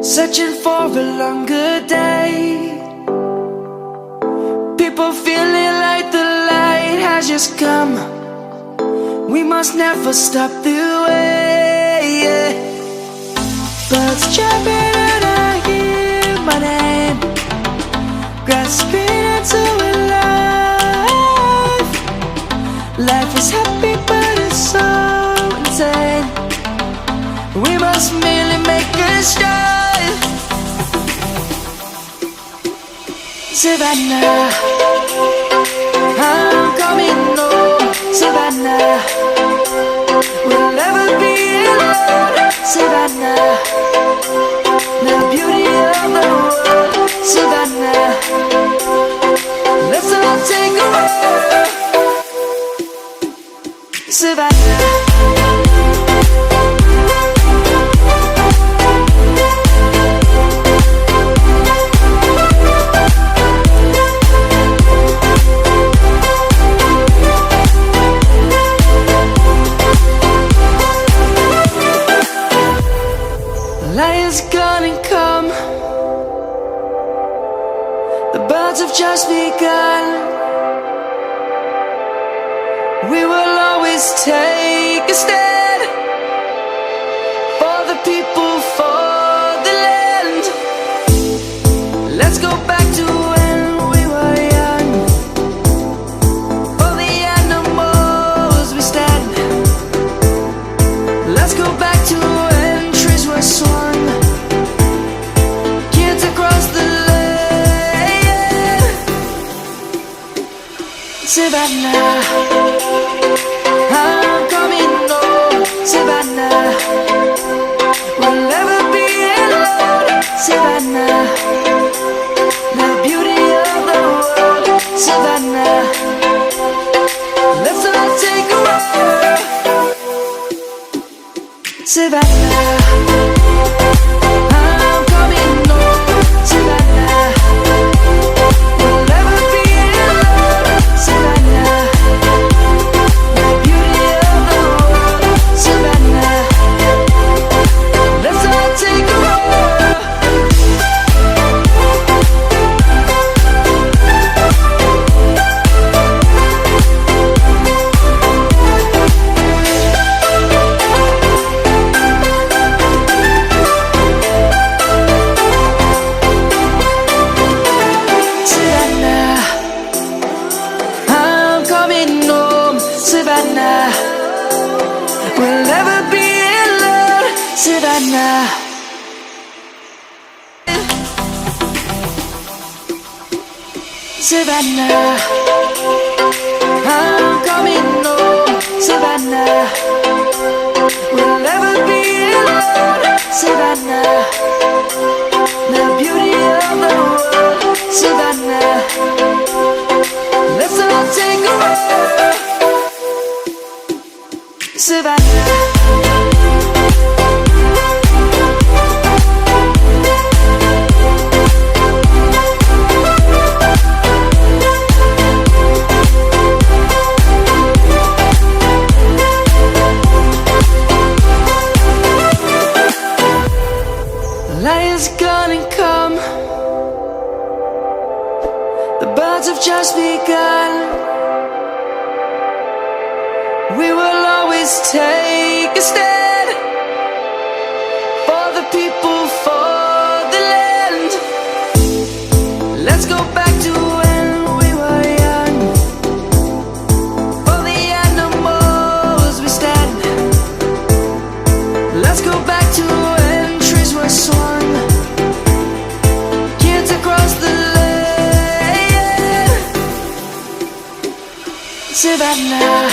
searching for a longer day. People feeling like the light has just come. We must never stop the way. Birds chirping and I hear my name, grasping into a life. Life is happy but it's so insane. We must merely make a start. Savannah, I'm coming home. Savannah, we'll never be alone. Savannah, the beauty of the world. Savannah, let's all take a walk. Savannah, lion's gonna come. The birds have just begun. We will always take a stand for the people, for the land. Let's go back to when we were young. For the animals we stand. Let's go back to when trees were swung. Kids across the land. Savannah, I'm coming home. Savannah, we'll never be alone. Savannah, the beauty of the world. Savannah, let's all take a walk. Savannah, I'm coming home. Savannah, we'll never be alone. Savannah, the beauty of the world. Savannah, let's all take a walk. Savannah, I'm coming home. Savannah, we'll never be alone. Savannah, Savannah, I'm coming home. Savannah, we'll never be alone. Savannah, the beauty of the world. Savannah, let's all take a walk. Savannah, lion's gonna come. The birds have just begun. We will always take a stand for the people, for the land. Let's go back to when we were young. For the animals we stand. Let's go back to when trees were swung. Kids across the land. Savannah,